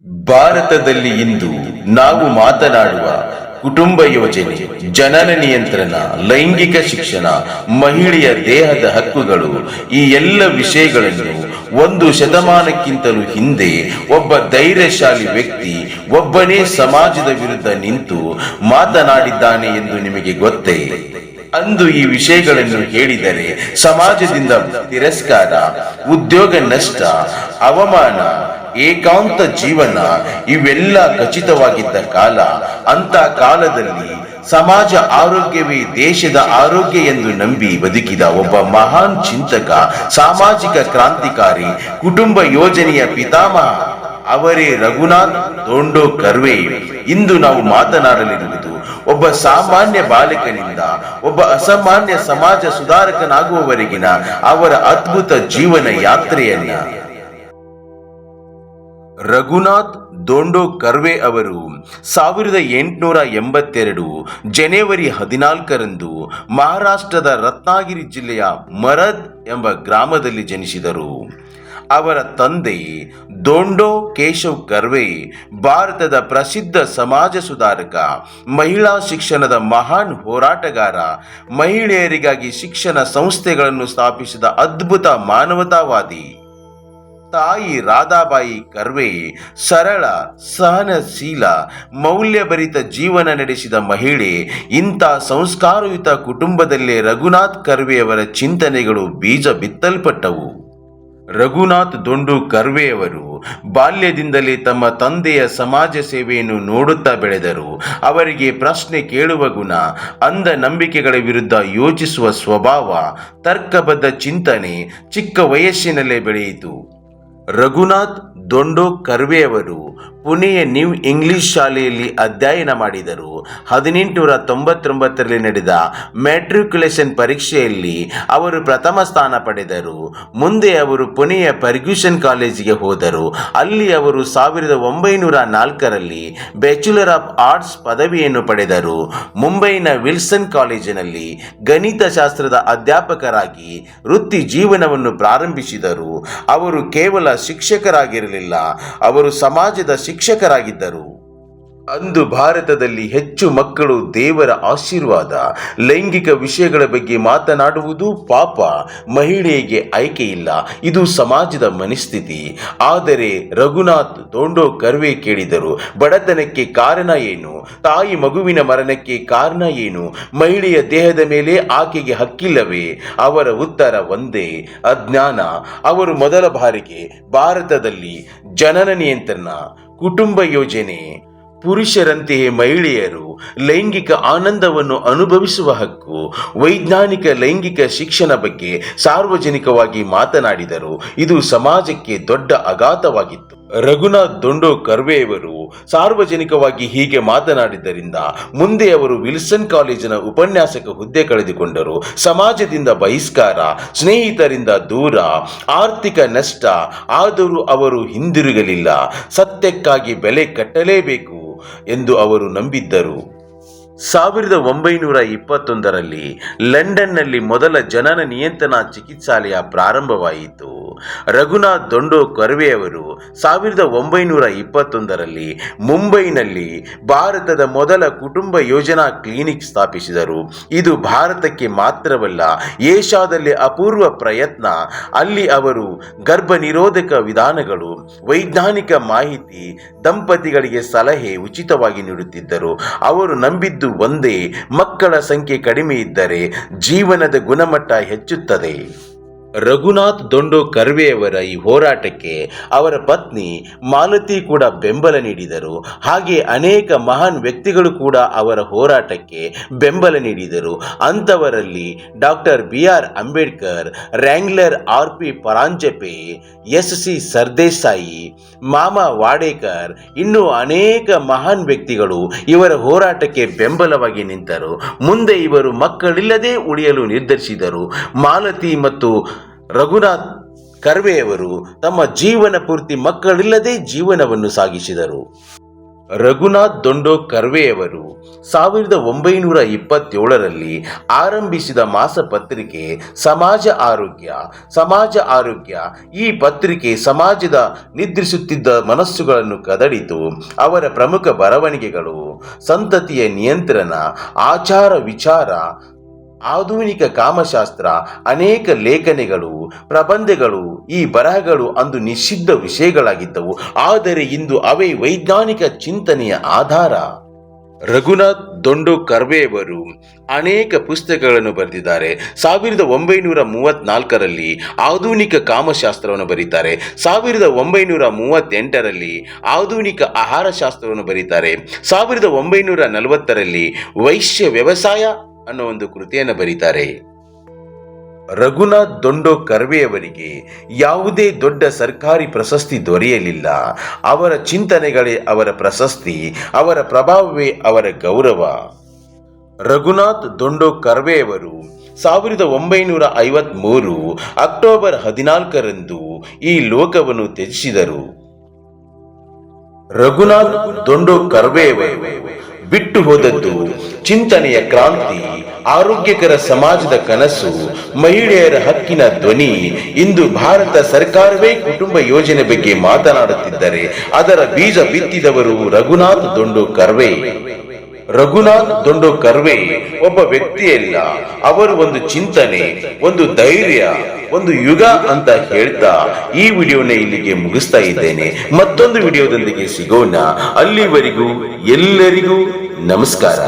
ಭಾರತದಲ್ಲಿ ಇಂದು ನಾವು ಮಾತನಾಡುವ ಕುಟುಂಬ ಯೋಜನೆ, ಜನನ ನಿಯಂತ್ರಣ, ಲೈಂಗಿಕ ಶಿಕ್ಷಣ, ಮಹಿಳೆಯ ದೇಹದ ಹಕ್ಕುಗಳು, ಈ ಎಲ್ಲ ವಿಷಯಗಳನ್ನು ಒಂದು ಶತಮಾನಕ್ಕಿಂತಲೂ ಹಿಂದೆ ಒಬ್ಬ ಧೈರ್ಯಶಾಲಿ ವ್ಯಕ್ತಿ ಒಬ್ಬನೇ ಸಮಾಜದ ವಿರುದ್ಧ ನಿಂತು ಮಾತನಾಡಿದ್ದಾನೆ ಎಂದು ನಿಮಗೆ ಗೊತ್ತೇ? ಅಂದು ಈ ವಿಷಯಗಳನ್ನು ಹೇಳಿದರೆ ಸಮಾಜದಿಂದ ತಿರಸ್ಕಾರ, ಉದ್ಯೋಗ ನಷ್ಟ, ಅವಮಾನ, ಏಕಾಂತ ಜೀವನ ಇವೆಲ್ಲ ಖಚಿತವಾಗಿದ್ದ ಕಾಲ. ಅಂತ ಕಾಲದಲ್ಲಿ ಸಮಾಜ ಆರೋಗ್ಯವೇ ದೇಶದ ಆರೋಗ್ಯ ಎಂದು ನಂಬಿ ಬದುಕಿದ ಒಬ್ಬ ಮಹಾನ್ ಚಿಂತಕ, ಸಾಮಾಜಿಕ ಕ್ರಾಂತಿಕಾರಿ, ಕುಟುಂಬ ಯೋಜನೆಯ ಪಿತಾಮಹ ಅವರೇ ರಘುನಾಥ್ ದೊಂಡೋ ಕರ್ವೆ. ಇಂದು ನಾವು ಮಾತನಾಡಲಿರುವುದು ಒಬ್ಬ ಸಾಮಾನ್ಯ ಬಾಲಕನಿಂದ ಒಬ್ಬ ಅಸಾಮಾನ್ಯ ಸಮಾಜ ಸುಧಾರಕನಾಗುವವರೆಗಿನ ಅವರ ಅದ್ಭುತ ಜೀವನ ಯಾತ್ರೆಯನ್ನ. ರಘುನಾಥ್ ದೊಂಡೋ ಕರ್ವೆ ಅವರು 1882 ಜನವರಿ 14ರಂದು ಮಹಾರಾಷ್ಟ್ರದ ರತ್ನಾಗಿರಿ ಜಿಲ್ಲೆಯ ಮರದ್ ಎಂಬ ಗ್ರಾಮದಲ್ಲಿ ಜನಿಸಿದರು. ಅವರ ತಂದೆ ದೊಂಡೋ ಕೇಶವ್ ಕರ್ವೆ ಭಾರತದ ಪ್ರಸಿದ್ಧ ಸಮಾಜ ಸುಧಾರಕ, ಮಹಿಳಾ ಶಿಕ್ಷಣದ ಮಹಾನ್ ಹೋರಾಟಗಾರ, ಮಹಿಳೆಯರಿಗಾಗಿ ಶಿಕ್ಷಣ ಸಂಸ್ಥೆಗಳನ್ನು ಸ್ಥಾಪಿಸಿದ ಅದ್ಭುತ ಮಾನವತಾವಾದಿ. ತಾಯಿ ರಾಧಾಬಾಯಿ ಕರ್ವೆ ಸರಳ, ಸಹನಶೀಲ, ಮೌಲ್ಯಭರಿತ ಜೀವನ ನಡೆಸಿದ ಮಹಿಳೆ. ಇಂಥ ಸಂಸ್ಕಾರಯುತ ಕುಟುಂಬದಲ್ಲೇ ರಘುನಾಥ್ ಕರ್ವೆಯವರ ಚಿಂತನೆಗಳು ಬೀಜ ಬಿತ್ತಲ್ಪಟ್ಟವು. ರಘುನಾಥ್ ದೊಂಡೋ ಕರ್ವೆಯವರು ಬಾಲ್ಯದಿಂದಲೇ ತಮ್ಮ ತಂದೆಯ ಸಮಾಜ ಸೇವೆಯನ್ನು ನೋಡುತ್ತಾ ಬೆಳೆದರು. ಅವರಿಗೆ ಪ್ರಶ್ನೆ ಕೇಳುವ ಗುಣ, ಅಂಧ ನಂಬಿಕೆಗಳ ವಿರುದ್ಧ ಯೋಚಿಸುವ ಸ್ವಭಾವ, ತರ್ಕಬದ್ಧ ಚಿಂತನೆ ಚಿಕ್ಕ ವಯಸ್ಸಿನಲ್ಲೇ ಬೆಳೆಯಿತು. ರಘುನಾಥ್ ದೊಂಡೋ ಕರ್ವೆಯವರು ಪುಣೆಯ ನ್ಯೂ ಇಂಗ್ಲಿಷ್ ಶಾಲೆಯಲ್ಲಿ ಅಧ್ಯಯನ ಮಾಡಿದರು. 1899ರಲ್ಲಿ ನಡೆದ ಮ್ಯಾಟ್ರಿಕ್ಯುಲೇಷನ್ ಪರೀಕ್ಷೆಯಲ್ಲಿ ಅವರು ಪ್ರಥಮ ಸ್ಥಾನ ಪಡೆದರು. ಮುಂದೆ ಅವರು ಪುಣೆಯ ಫರ್ಗ್ಯೂಸನ್ ಕಾಲೇಜಿಗೆ ಹೋದರು. ಅಲ್ಲಿ ಅವರು 1904ರಲ್ಲಿ ಬ್ಯಾಚುಲರ್ ಆಫ್ ಆರ್ಟ್ಸ್ ಪದವಿಯನ್ನು ಪಡೆದರು. ಮುಂಬೈನ ವಿಲ್ಸನ್ ಕಾಲೇಜಿನಲ್ಲಿ ಗಣಿತಶಾಸ್ತ್ರದ ಅಧ್ಯಾಪಕರಾಗಿ ವೃತ್ತಿ ಜೀವನವನ್ನು ಪ್ರಾರಂಭಿಸಿದರು. ಅವರು ಕೇವಲ ಶಿಕ್ಷಕರಾಗಿರಲಿಲ್ಲ, ಅವರು ಸಮಾಜದ ಶಿಕ್ಷಕರಾಗಿದ್ದರು. ಅಂದು ಭಾರತದಲ್ಲಿ ಹೆಚ್ಚು ಮಕ್ಕಳು ದೇವರ ಆಶೀರ್ವಾದ, ಲೈಂಗಿಕ ವಿಷಯಗಳ ಬಗ್ಗೆ ಮಾತನಾಡುವುದು ಪಾಪ, ಮಹಿಳೆಗೆ ಆಯ್ಕೆ ಇಲ್ಲ, ಇದು ಸಮಾಜದ ಮನಸ್ಥಿತಿ. ಆದರೆ ರಘುನಾಥ್ ದೊಂಡೋ ಕರ್ವೆ ಕೇಳಿದರು, ಬಡತನಕ್ಕೆ ಕಾರಣ ಏನು? ತಾಯಿ ಮಗುವಿನ ಮರಣಕ್ಕೆ ಕಾರಣ ಏನು? ಮಹಿಳೆಯ ದೇಹದ ಮೇಲೆ ಆಕೆಗೆ ಹಕ್ಕಿಲ್ಲವೇ? ಅವರ ಉತ್ತರ ಒಂದೇ, ಅಜ್ಞಾನ. ಅವರು ಮೊದಲ ಬಾರಿಗೆ ಭಾರತದಲ್ಲಿ ಜನನ ನಿಯಂತ್ರಣ, ಕುಟುಂಬ ಯೋಜನೆ, ಪುರುಷರಂತೆಯೇ ಮಹಿಳೆಯರು ಲೈಂಗಿಕ ಆನಂದವನ್ನು ಅನುಭವಿಸುವ ಹಕ್ಕು, ವೈಜ್ಞಾನಿಕ ಲೈಂಗಿಕ ಶಿಕ್ಷಣ ಬಗ್ಗೆ ಸಾರ್ವಜನಿಕವಾಗಿ ಮಾತನಾಡಿದರು. ಇದು ಸಮಾಜಕ್ಕೆ ದೊಡ್ಡ ಆಘಾತವಾಗಿತ್ತು. ರಘುನಾಥ್ ದೊಂಡೋ ಕರ್ವೆಯವರು ಸಾರ್ವಜನಿಕವಾಗಿ ಹೀಗೆ ಮಾತನಾಡಿದ್ದರಿಂದ ಮುಂದೆ ಅವರು ವಿಲ್ಸನ್ ಕಾಲೇಜಿನ ಉಪನ್ಯಾಸಕ ಹುದ್ದೆ ಕಳೆದುಕೊಂಡರು. ಸಮಾಜದಿಂದ ಬಹಿಷ್ಕಾರ, ಸ್ನೇಹಿತರಿಂದ ದೂರ, ಆರ್ಥಿಕ ನಷ್ಟ. ಆದರೂ ಅವರು ಹಿಂದಿರುಗಲಿಲ್ಲ. ಸತ್ಯಕ್ಕಾಗಿ ಬೆಲೆ ಕಟ್ಟಲೇಬೇಕು ಎಂದು ಅವರು ನಂಬಿದ್ದರು. 1921ರಲ್ಲಿ ಲಂಡನ್ನಲ್ಲಿ ಮೊದಲ ಜನನ ನಿಯಂತ್ರಣ ಚಿಕಿತ್ಸಾಲಯ ಪ್ರಾರಂಭವಾಯಿತು. ರಘುನಾಥ್ ದೊಂಡೋ ಕರ್ವೆಯವರು 1921ರಲ್ಲಿ ಮುಂಬೈನಲ್ಲಿ ಭಾರತದ ಮೊದಲ ಕುಟುಂಬ ಯೋಜನಾ ಕ್ಲಿನಿಕ್ ಸ್ಥಾಪಿಸಿದರು. ಇದು ಭಾರತಕ್ಕೆ ಮಾತ್ರವಲ್ಲ, ಏಷ್ಯಾದಲ್ಲಿ ಅಪೂರ್ವ ಪ್ರಯತ್ನ. ಅಲ್ಲಿ ಅವರು ಗರ್ಭ ನಿರೋಧಕ ವಿಧಾನಗಳು, ವೈಜ್ಞಾನಿಕ ಮಾಹಿತಿ, ದಂಪತಿಗಳಿಗೆ ಸಲಹೆ ಉಚಿತವಾಗಿ ನೀಡುತ್ತಿದ್ದರು. ಅವರು ನಂಬಿದ್ದು ಒಂದೇ, ಮಕ್ಕಳ ಸಂಖ್ಯೆ ಕಡಿಮೆ ಇದ್ದರೆ ಜೀವನದ ಗುಣಮಟ್ಟ ಹೆಚ್ಚುತ್ತದೆ. ರಘುನಾಥ್ ದೊಂಡೋ ಕರ್ವೆಯವರ ಈ ಹೋರಾಟಕ್ಕೆ ಅವರ ಪತ್ನಿ ಮಾಲತಿ ಕೂಡ ಬೆಂಬಲ ನೀಡಿದರು. ಹಾಗೆ ಅನೇಕ ಮಹಾನ್ ವ್ಯಕ್ತಿಗಳು ಕೂಡ ಅವರ ಹೋರಾಟಕ್ಕೆ ಬೆಂಬಲ ನೀಡಿದರು. ಅಂಥವರಲ್ಲಿ doctor BR Ambedkar, wrangler RP Paranjpe, SC Sardesai, Mama Wadekar, ಇನ್ನೂ ಅನೇಕ ಮಹಾನ್ ವ್ಯಕ್ತಿಗಳು ಇವರ ಹೋರಾಟಕ್ಕೆ ಬೆಂಬಲವಾಗಿ ನಿಂತರು. ಮುಂದೆ ಇವರು ಮಕ್ಕಳಿಲ್ಲದೆ ಉಳಿಯಲು ನಿರ್ಧರಿಸಿದರು. ಮಾಲತಿ ಮತ್ತು ರಘುನಾಥ್ ಕರ್ವೆಯವರು ತಮ್ಮ ಜೀವನ ಪೂರ್ತಿ ಮಕ್ಕಳಿಲ್ಲದೆ ಜೀವನವನ್ನು ಸಾಗಿಸಿದರು. ರಘುನಾಥ್ ದೊಂಡೋ ಕರ್ವೆಯವರು 1927ರಲ್ಲಿ ಆರಂಭಿಸಿದ ಮಾಸಪತ್ರಿಕೆ ಸಮಾಜ ಆರೋಗ್ಯ. ಈ ಪತ್ರಿಕೆ ಸಮಾಜದ ನಿದ್ರಿಸುತ್ತಿದ್ದ ಮನಸ್ಸುಗಳನ್ನು ಕದಡಿತು. ಅವರ ಪ್ರಮುಖ ಬರವಣಿಗೆಗಳು ಸಂತತಿಯ ನಿಯಂತ್ರಣ, ಆಚಾರ ವಿಚಾರ, ಆಧುನಿಕ ಕಾಮಶಾಸ್ತ್ರ, ಅನೇಕ ಲೇಖನಗಳು, ಪ್ರಬಂಧಗಳು. ಈ ಬರಹಗಳು ಅಂದು ನಿಷಿದ್ಧ ವಿಷಯಗಳಾಗಿದ್ದವು, ಆದರೆ ಇಂದು ಅವೇ ವೈಜ್ಞಾನಿಕ ಚಿಂತನೆಯ ಆಧಾರ. ರಘುನಾಥ್ ದೊಂಡೋ ಕರ್ವೆಯವರು ಅನೇಕ ಪುಸ್ತಕಗಳನ್ನು ಬರೆದಿದ್ದಾರೆ. 1934ರಲ್ಲಿ ಆಧುನಿಕ ಕಾಮಶಾಸ್ತ್ರವನ್ನು ಬರೀತಾರೆ. 1938ರಲ್ಲಿ ಆಧುನಿಕ ಆಹಾರ ಶಾಸ್ತ್ರವನ್ನು ಬರೀತಾರೆ. 1940ರಲ್ಲಿ ವೈಶ್ಯ ವ್ಯವಸಾಯ ಅನ್ನೋ ಒಂದು ಕೃತಿಯನ್ನು ಬರೀತಾರೆ. ರಘುನಾಥ್ ದೊಂಡೋ ಕರ್ವೆಯವರಿಗೆ ಯಾವುದೇ ದೊಡ್ಡ ಸರ್ಕಾರಿ ಪ್ರಶಸ್ತಿ ದೊರೆಯಲಿಲ್ಲ. ಅವರ ಚಿಂತನೆಗಳೇ ಅವರ ಪ್ರಶಸ್ತಿ, ಅವರ ಪ್ರಭಾವವೇ ಅವರ ಗೌರವ. ರಘುನಾಥ್ ದೊಂಡೋ ಕರ್ವೆಯವರು 1953 ಅಕ್ಟೋಬರ್ 14ರಂದು ಈ ಲೋಕವನ್ನು ತ್ಯಜಿಸಿದರು. ರಘುನಾಥ್ ದೊಂಡೋ ಕರ್ವೆಯವರು ಬಿಟ್ಟು ಹೋದದ್ದು ಚಿಂತನೆಯ ಕ್ರಾಂತಿ, ಆರೋಗ್ಯಕರ ಸಮಾಜದ ಕನಸು, ಮಹಿಳೆಯರ ಹಕ್ಕಿನ ಧ್ವನಿ. ಇಂದು ಭಾರತ ಸರ್ಕಾರವೇ ಕುಟುಂಬ ಯೋಜನೆ ಬಗ್ಗೆ ಮಾತನಾಡುತ್ತಿದ್ದರೆ ಅದರ ಬೀಜ ಬಿತ್ತಿದವರು ರಘುನಾಥ್ ದೊಂಡೋ ಕರ್ವೆ. ರಘುನಾಥ್ ದೊಂಡೋ ಕರ್ವೆ ಒಬ್ಬ ವ್ಯಕ್ತಿಯಲ್ಲ, ಅವರು ಒಂದು ಚಿಂತನೆ, ಒಂದು ಧೈರ್ಯ, ಒಂದು ಯುಗ ಅಂತ ಹೇಳ್ತಾ ಈ ವಿಡಿಯೋನ ಇಲ್ಲಿಗೆ ಮುಗಿಸ್ತಾ ಇದ್ದೇನೆ. ಮತ್ತೊಂದು ವಿಡಿಯೋದೊಂದಿಗೆ ಸಿಗೋಣ. ಅಲ್ಲಿವರೆಗೂ ಎಲ್ಲರಿಗೂ ನಮಸ್ಕಾರ.